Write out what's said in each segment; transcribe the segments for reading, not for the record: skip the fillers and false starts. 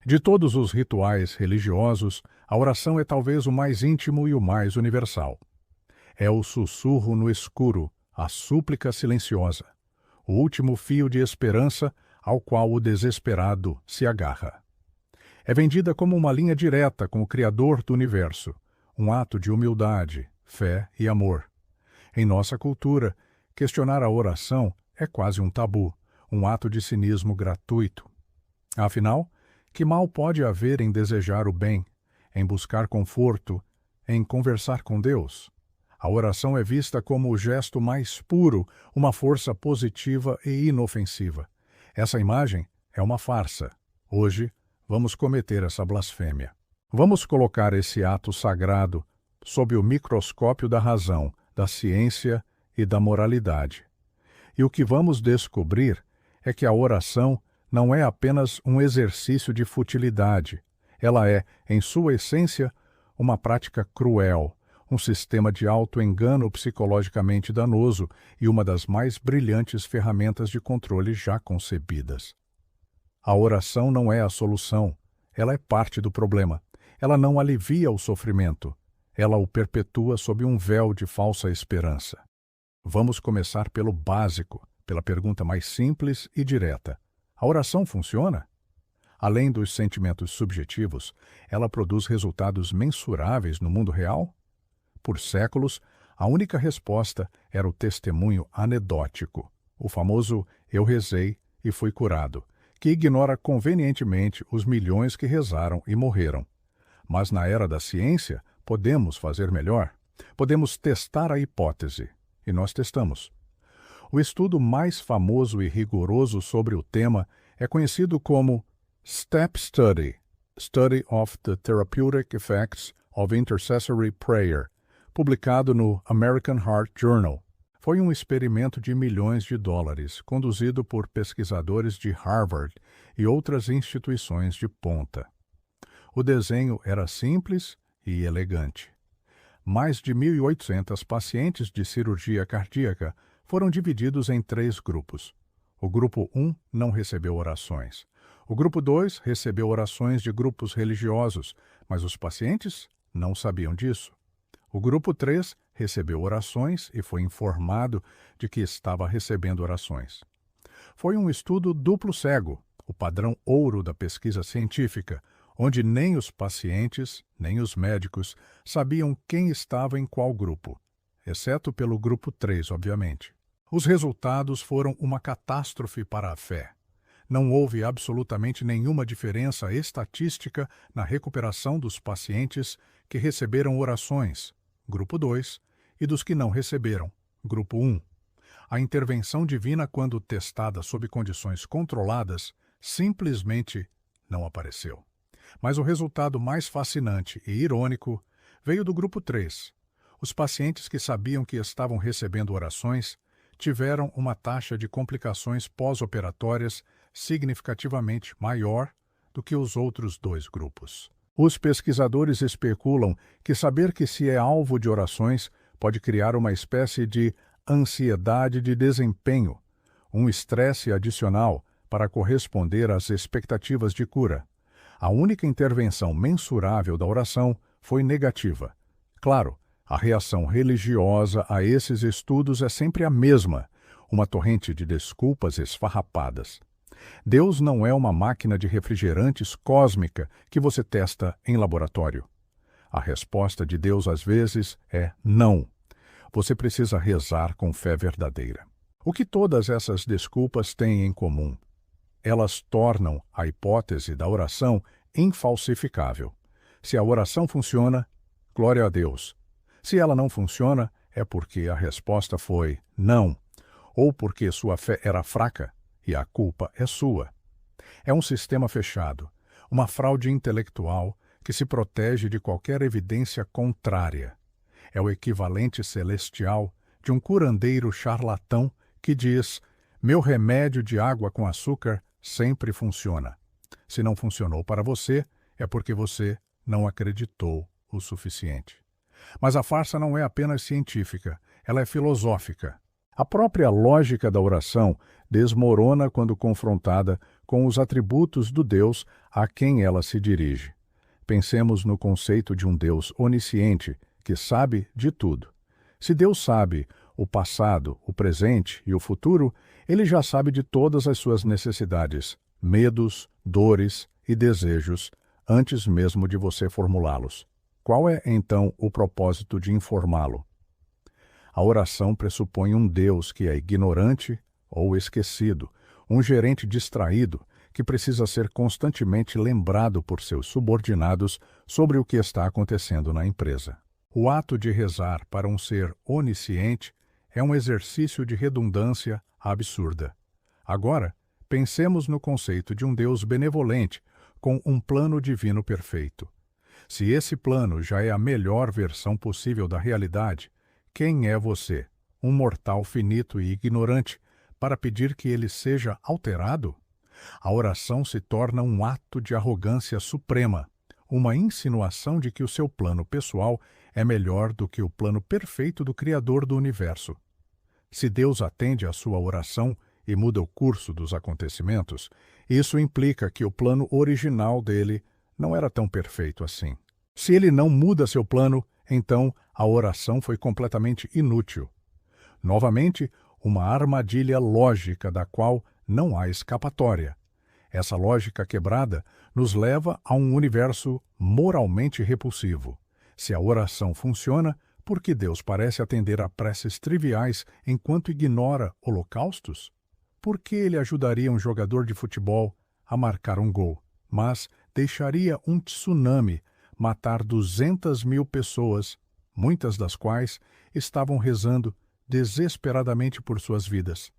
De todos os rituais religiosos, a oração é talvez o mais íntimo e o mais universal. É o sussurro no escuro, a súplica silenciosa, o último fio de esperança ao qual o desesperado se agarra. É vendida como uma linha direta com o Criador do universo, um ato de humildade, fé e amor. Em nossa cultura, questionar a oração é quase um tabu, um ato de cinismo gratuito. Afinal, que mal pode haver em desejar o bem, em buscar conforto, em conversar com Deus? A oração é vista como o gesto mais puro, uma força positiva e inofensiva. Essa imagem é uma farsa. Hoje, vamos cometer essa blasfêmia. Vamos colocar esse ato sagrado sob o microscópio da razão, da ciência e da moralidade. E o que vamos descobrir é que a oração não é apenas um exercício de futilidade. Ela é, em sua essência, uma prática cruel, um sistema de auto-engano psicologicamente danoso e uma das mais brilhantes ferramentas de controle já concebidas. A oração não é a solução, ela é parte do problema. Ela não alivia o sofrimento, ela o perpetua sob um véu de falsa esperança. Vamos começar pelo básico, pela pergunta mais simples e direta. A oração funciona? Além dos sentimentos subjetivos, ela produz resultados mensuráveis no mundo real? Por séculos, a única resposta era o testemunho anedótico, o famoso "eu rezei e fui curado", que ignora convenientemente os milhões que rezaram e morreram. Mas na era da ciência, podemos fazer melhor. Podemos testar a hipótese. E nós testamos. O estudo mais famoso e rigoroso sobre o tema é conhecido como STEP Study, Study of the Therapeutic Effects of Intercessory Prayer, publicado no American Heart Journal. Foi um experimento de milhões de dólares, conduzido por pesquisadores de Harvard e outras instituições de ponta. O desenho era simples e elegante. Mais de 1.800 pacientes de cirurgia cardíaca foram divididos em 3 grupos. O grupo 1 não recebeu orações. O grupo 2 recebeu orações de grupos religiosos, mas os pacientes não sabiam disso. O grupo 3 recebeu orações e foi informado de que estava recebendo orações. Foi um estudo duplo cego, o padrão ouro da pesquisa científica, onde nem os pacientes, nem os médicos sabiam quem estava em qual grupo, exceto pelo grupo 3, obviamente. Os resultados foram uma catástrofe para a fé. Não houve absolutamente nenhuma diferença estatística na recuperação dos pacientes que receberam orações, grupo 2, e dos que não receberam, grupo 1. A intervenção divina, quando testada sob condições controladas, simplesmente não apareceu. Mas o resultado mais fascinante e irônico veio do grupo 3. Os pacientes que sabiam que estavam recebendo orações tiveram uma taxa de complicações pós-operatórias significativamente maior do que os outros 2 grupos. Os pesquisadores especulam que saber que se é alvo de orações pode criar uma espécie de ansiedade de desempenho, um estresse adicional para corresponder às expectativas de cura. A única intervenção mensurável da oração foi negativa. Claro, a reação religiosa a esses estudos é sempre a mesma, uma torrente de desculpas esfarrapadas. Deus não é uma máquina de refrigerantes cósmica que você testa em laboratório. A resposta de Deus às vezes é não. Você precisa rezar com fé verdadeira. O que todas essas desculpas têm em comum? Elas tornam a hipótese da oração infalsificável. Se a oração funciona, glória a Deus. Se ela não funciona, é porque a resposta foi não, ou porque sua fé era fraca e a culpa é sua. É um sistema fechado, uma fraude intelectual que se protege de qualquer evidência contrária. É o equivalente celestial de um curandeiro charlatão que diz: meu remédio de água com açúcar sempre funciona. Se não funcionou para você, é porque você não acreditou o suficiente. Mas a farsa não é apenas científica, ela é filosófica. A própria lógica da oração desmorona quando confrontada com os atributos do Deus a quem ela se dirige. Pensemos no conceito de um Deus onisciente, que sabe de tudo. Se Deus sabe o passado, o presente e o futuro, ele já sabe de todas as suas necessidades, medos, dores e desejos, antes mesmo de você formulá-los. Qual é, então, o propósito de informá-lo? A oração pressupõe um Deus que é ignorante ou esquecido, um gerente distraído que precisa ser constantemente lembrado por seus subordinados sobre o que está acontecendo na empresa. O ato de rezar para um ser onisciente é um exercício de redundância absurda. Agora, pensemos no conceito de um Deus benevolente, com um plano divino perfeito. Se esse plano já é a melhor versão possível da realidade, quem é você, um mortal finito e ignorante, para pedir que ele seja alterado? A oração se torna um ato de arrogância suprema, uma insinuação de que o seu plano pessoal é melhor do que o plano perfeito do Criador do Universo. Se Deus atende à sua oração e muda o curso dos acontecimentos, isso implica que o plano original dele não era tão perfeito assim. Se ele não muda seu plano, então a oração foi completamente inútil. Novamente, uma armadilha lógica da qual não há escapatória. Essa lógica quebrada nos leva a um universo moralmente repulsivo. Se a oração funciona, por que Deus parece atender a preces triviais enquanto ignora holocaustos? Por que ele ajudaria um jogador de futebol a marcar um gol, mas deixaria um tsunami matar 200.000 pessoas, muitas das quais estavam rezando desesperadamente por suas vidas?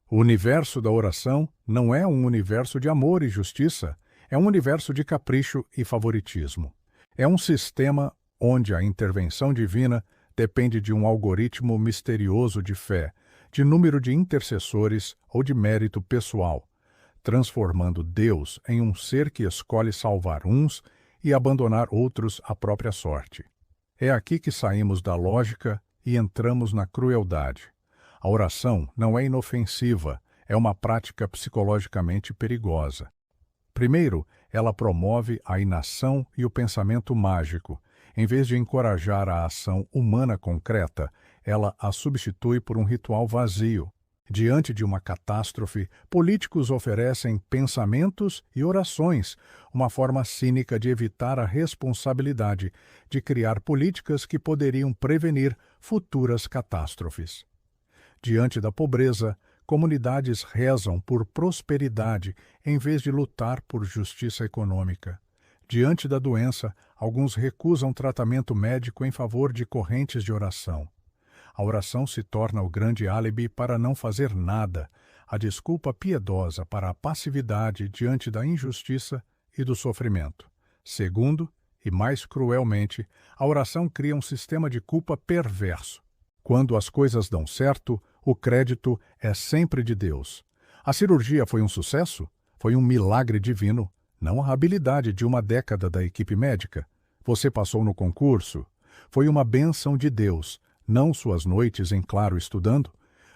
O universo da oração não é um universo de amor e justiça, é um universo de capricho e favoritismo. É um sistema onde a intervenção divina depende de um algoritmo misterioso de fé, de número de intercessores ou de mérito pessoal, transformando Deus em um ser que escolhe salvar uns e abandonar outros à própria sorte. É aqui que saímos da lógica e entramos na crueldade. A oração não é inofensiva, é uma prática psicologicamente perigosa. Primeiro, ela promove a inação e o pensamento mágico. Em vez de encorajar a ação humana concreta, ela a substitui por um ritual vazio. Diante de uma catástrofe, políticos oferecem pensamentos e orações, uma forma cínica de evitar a responsabilidade de criar políticas que poderiam prevenir futuras catástrofes. Diante da pobreza, comunidades rezam por prosperidade em vez de lutar por justiça econômica. Diante da doença, alguns recusam tratamento médico em favor de correntes de oração. A oração se torna o grande álibi para não fazer nada, a desculpa piedosa para a passividade diante da injustiça e do sofrimento. Segundo, e mais cruelmente, a oração cria um sistema de culpa perverso. Quando as coisas dão certo, o crédito é sempre de Deus. A cirurgia foi um sucesso? Foi um milagre divino, não a habilidade de uma década da equipe médica. Você passou no concurso? Foi uma bênção de Deus, não suas noites em claro estudando.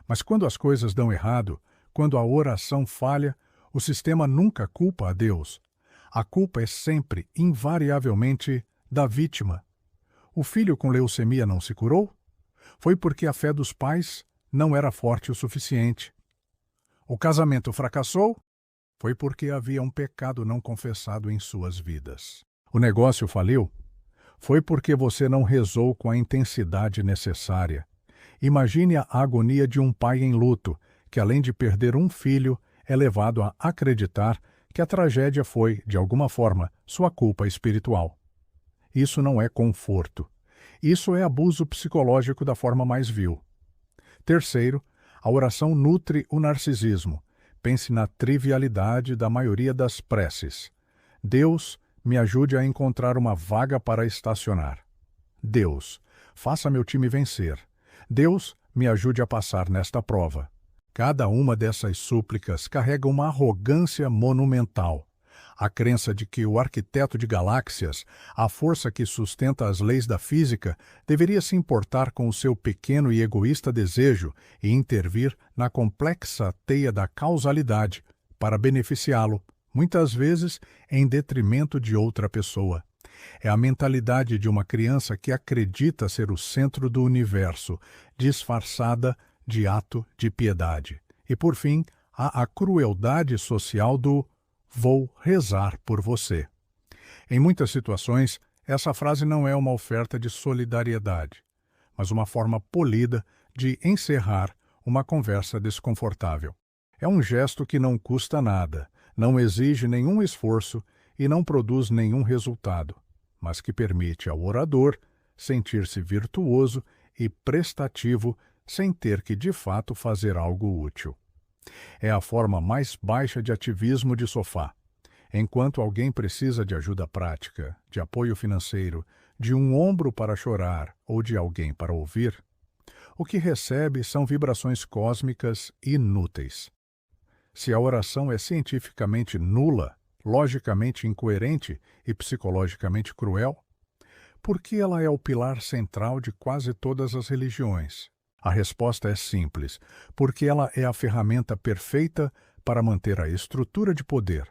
Mas quando as coisas dão errado, quando a oração falha, o sistema nunca culpa a Deus. A culpa é sempre, invariavelmente, da vítima. O filho com leucemia não se curou? Foi porque a fé dos pais não era forte o suficiente. O casamento fracassou? Foi porque havia um pecado não confessado em suas vidas. O negócio faliu? Foi porque você não rezou com a intensidade necessária. Imagine a agonia de um pai em luto, que além de perder um filho, é levado a acreditar que a tragédia foi, de alguma forma, sua culpa espiritual. Isso não é conforto. Isso é abuso psicológico da forma mais vil. Terceiro, a oração nutre o narcisismo. Pense na trivialidade da maioria das preces. Deus, me ajude a encontrar uma vaga para estacionar. Deus, faça meu time vencer. Deus, me ajude a passar nesta prova. Cada uma dessas súplicas carrega uma arrogância monumental. A crença de que o arquiteto de galáxias, a força que sustenta as leis da física, deveria se importar com o seu pequeno e egoísta desejo e intervir na complexa teia da causalidade, para beneficiá-lo, muitas vezes em detrimento de outra pessoa. É a mentalidade de uma criança que acredita ser o centro do universo, disfarçada de ato de piedade. E, por fim, há a crueldade social do "vou rezar por você". Em muitas situações, essa frase não é uma oferta de solidariedade, mas uma forma polida de encerrar uma conversa desconfortável. É um gesto que não custa nada, não exige nenhum esforço e não produz nenhum resultado, mas que permite ao orador sentir-se virtuoso e prestativo sem ter que de fato fazer algo útil. É a forma mais baixa de ativismo de sofá. Enquanto alguém precisa de ajuda prática, de apoio financeiro, de um ombro para chorar ou de alguém para ouvir, o que recebe são vibrações cósmicas inúteis. Se a oração é cientificamente nula, logicamente incoerente e psicologicamente cruel, por que ela é o pilar central de quase todas as religiões? A resposta é simples: porque ela é a ferramenta perfeita para manter a estrutura de poder.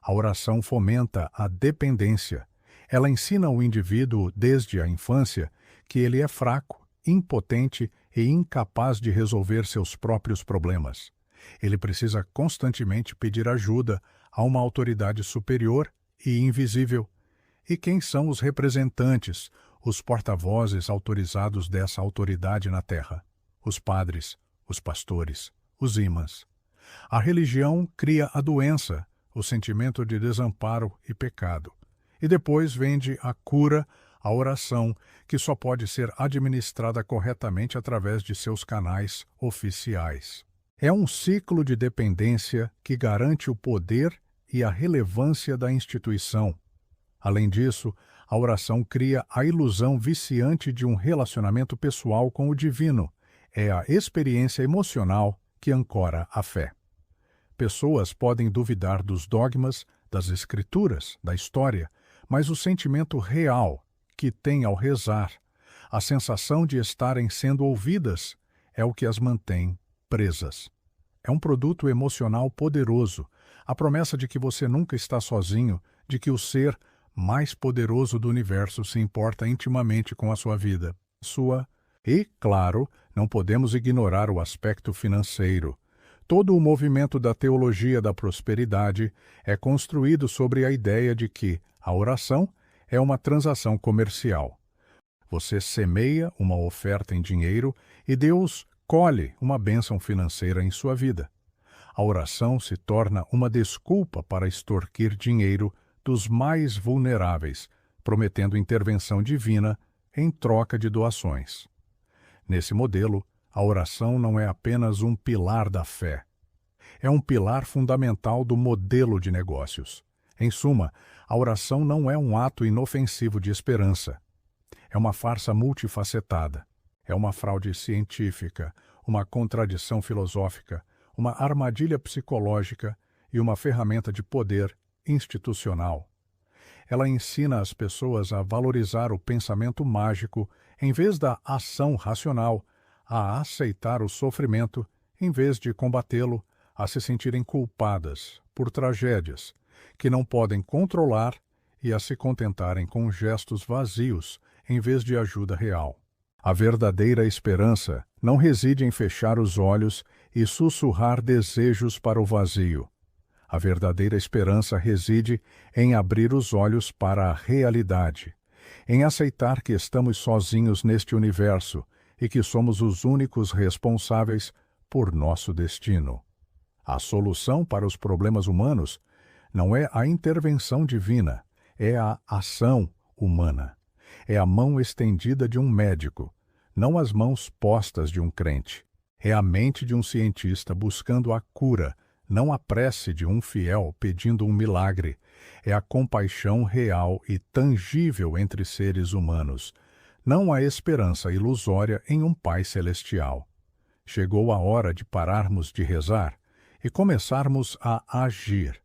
A oração fomenta a dependência. Ela ensina o indivíduo, desde a infância, que ele é fraco, impotente e incapaz de resolver seus próprios problemas. Ele precisa constantemente pedir ajuda a uma autoridade superior e invisível. E quem são os representantes, os porta-vozes autorizados dessa autoridade na Terra? Os padres, os pastores, os imãs. A religião cria a doença, o sentimento de desamparo e pecado. E depois vende a cura, a oração, que só pode ser administrada corretamente através de seus canais oficiais. É um ciclo de dependência que garante o poder e a relevância da instituição. Além disso, a oração cria a ilusão viciante de um relacionamento pessoal com o divino. É a experiência emocional que ancora a fé. Pessoas podem duvidar dos dogmas, das escrituras, da história, mas o sentimento real que têm ao rezar, a sensação de estarem sendo ouvidas, é o que as mantém presas. É um produto emocional poderoso, a promessa de que você nunca está sozinho, de que o ser mais poderoso do universo se importa intimamente com a sua vida, E, claro, não podemos ignorar o aspecto financeiro. Todo o movimento da teologia da prosperidade é construído sobre a ideia de que a oração é uma transação comercial. Você semeia uma oferta em dinheiro e Deus colhe uma bênção financeira em sua vida. A oração se torna uma desculpa para extorquir dinheiro dos mais vulneráveis, prometendo intervenção divina em troca de doações. Nesse modelo, a oração não é apenas um pilar da fé. É um pilar fundamental do modelo de negócios. Em suma, a oração não é um ato inofensivo de esperança. É uma farsa multifacetada. É uma fraude científica, uma contradição filosófica, uma armadilha psicológica e uma ferramenta de poder institucional. Ela ensina as pessoas a valorizar o pensamento mágico em vez da ação racional, a aceitar o sofrimento em vez de combatê-lo, a se sentirem culpadas por tragédias que não podem controlar e a se contentarem com gestos vazios em vez de ajuda real. A verdadeira esperança não reside em fechar os olhos e sussurrar desejos para o vazio. A verdadeira esperança reside em abrir os olhos para a realidade, em aceitar que estamos sozinhos neste universo e que somos os únicos responsáveis por nosso destino. A solução para os problemas humanos não é a intervenção divina, é a ação humana. É a mão estendida de um médico, não as mãos postas de um crente. É a mente de um cientista buscando a cura, não a prece de um fiel pedindo um milagre. É a compaixão real e tangível entre seres humanos, não a esperança ilusória em um Pai celestial. Chegou a hora de pararmos de rezar e começarmos a agir.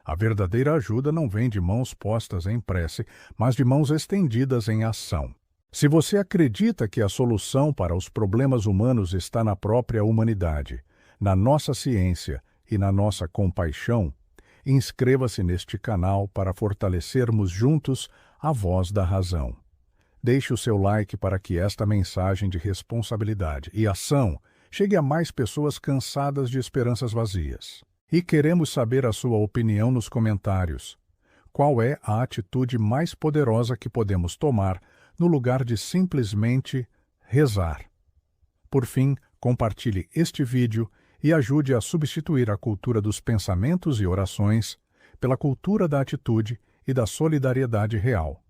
A verdadeira ajuda não vem de mãos postas em prece, mas de mãos estendidas em ação. Se você acredita que a solução para os problemas humanos está na própria humanidade, na nossa ciência e na nossa compaixão, inscreva-se neste canal para fortalecermos juntos a voz da razão. Deixe o seu like para que esta mensagem de responsabilidade e ação chegue a mais pessoas cansadas de esperanças vazias. E queremos saber a sua opinião nos comentários. Qual é a atitude mais poderosa que podemos tomar no lugar de simplesmente rezar? Por fim, compartilhe este vídeo e ajude a substituir a cultura dos pensamentos e orações pela cultura da atitude e da solidariedade real.